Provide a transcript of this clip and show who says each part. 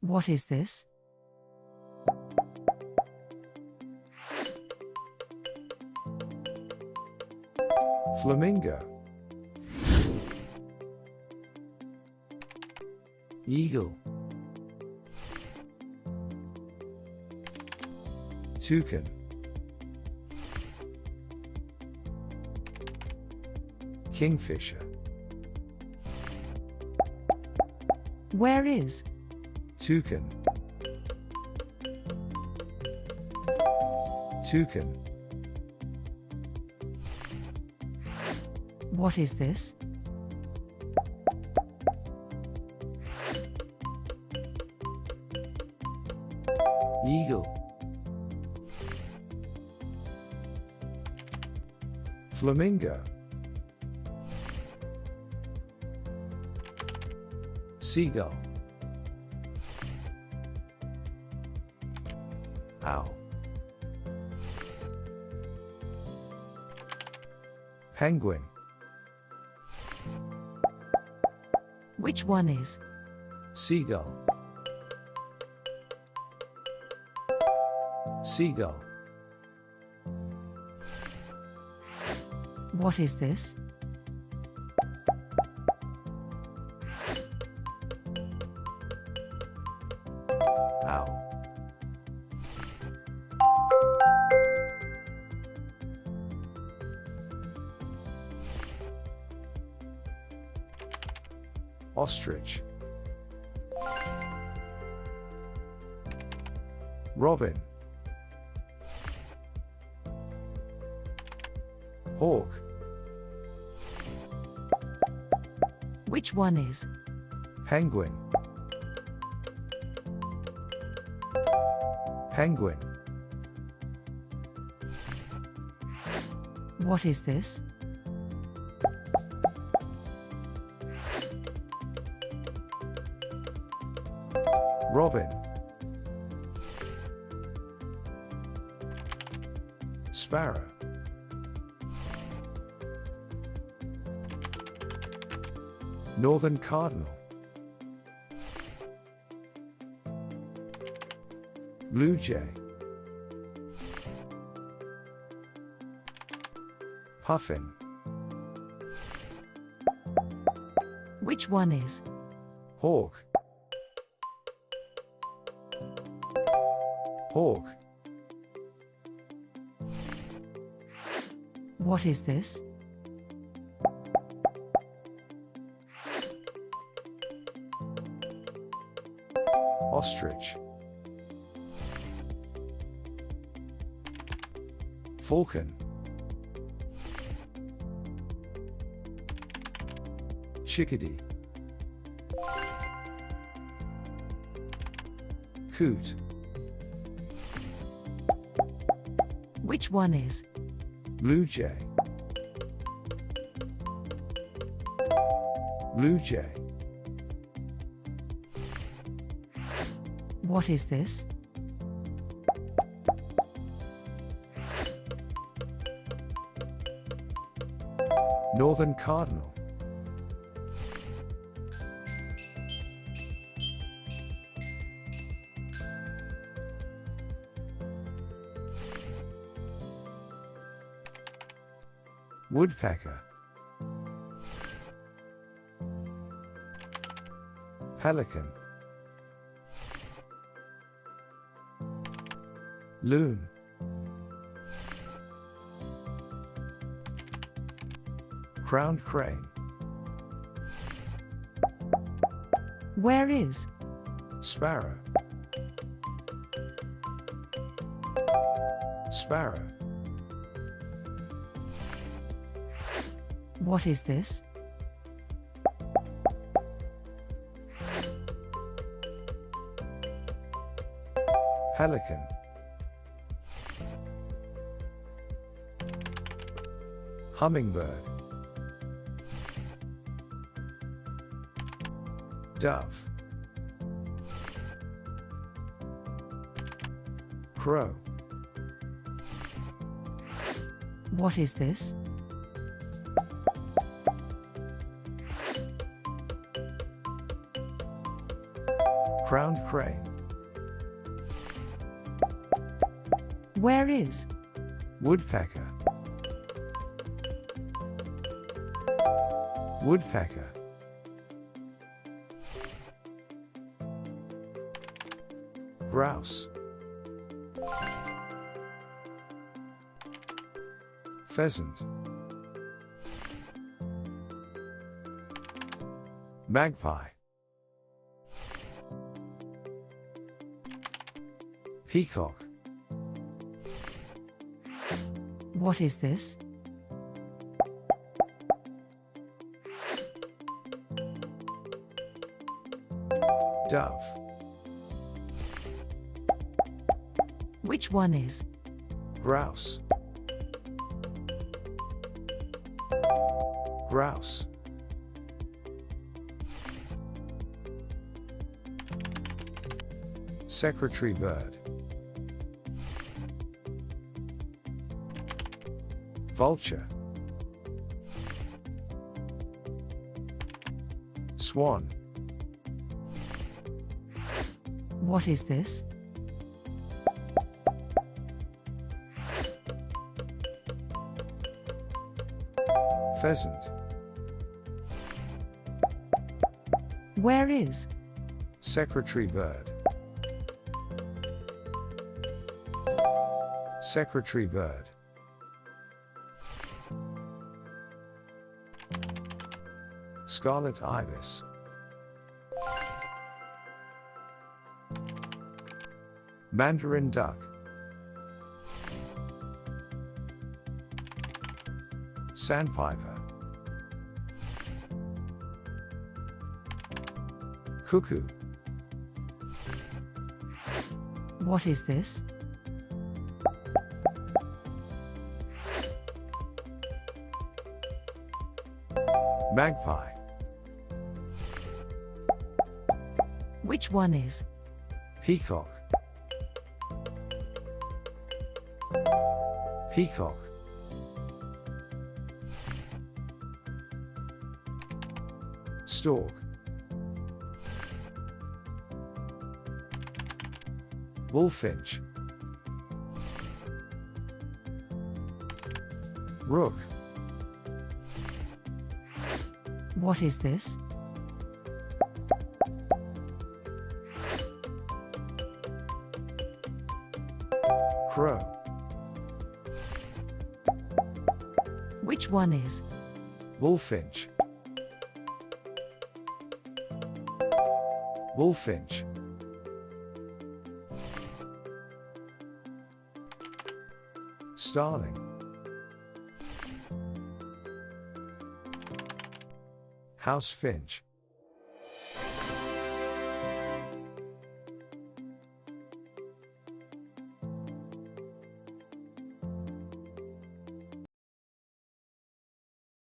Speaker 1: What is this?
Speaker 2: Flamingo. Eagle. Toucan. Kingfisher.
Speaker 1: Where is?
Speaker 2: Toucan. Toucan.
Speaker 1: What is this?
Speaker 2: Eagle. Flamingo. Seagull. Owl. Penguin.
Speaker 1: Which one is?
Speaker 2: Seagull. Seagull.
Speaker 1: What is this?
Speaker 2: Owl. Ostrich. Robin. Hawk.
Speaker 1: Which one is?
Speaker 2: Penguin. Penguin.
Speaker 1: What is this?
Speaker 2: Robin. Sparrow. Northern cardinal. Blue jay. Puffin.
Speaker 1: Which one is?
Speaker 2: Hawk. Hawk.
Speaker 1: What is this?
Speaker 2: Ostrich. Falcon. Chickadee. Coot.
Speaker 1: Which one is?
Speaker 2: Blue jay. Blue jay.
Speaker 1: What is this?
Speaker 2: Northern cardinal. Woodpecker. Pelican. Loon. Crowned crane.
Speaker 1: Where is?
Speaker 2: Sparrow. Sparrow.
Speaker 1: What is this?
Speaker 2: Pelican. Hummingbird. Dove. Crow.
Speaker 1: What is this?
Speaker 2: Crowned crane.
Speaker 1: Where is?
Speaker 2: Woodpecker. Woodpecker. Grouse. Pheasant. Magpie. Peacock.
Speaker 1: What is this?
Speaker 2: Dove.
Speaker 1: Which one is?
Speaker 2: Grouse. Grouse. Secretary bird. Vulture. Swan.
Speaker 1: What is this?
Speaker 2: Pheasant.
Speaker 1: Where is?
Speaker 2: Secretary bird. Secretary bird. Scarlet ibis. Mandarin duck. Sandpiper. Cuckoo.
Speaker 1: What is this?
Speaker 2: Magpie.
Speaker 1: Which one is?
Speaker 2: Peacock. Peacock. Stork. Bullfinch. Rook.
Speaker 1: What is this?
Speaker 2: Crow.
Speaker 1: Which one is?
Speaker 2: Bullfinch. Bullfinch. Starling. House finch.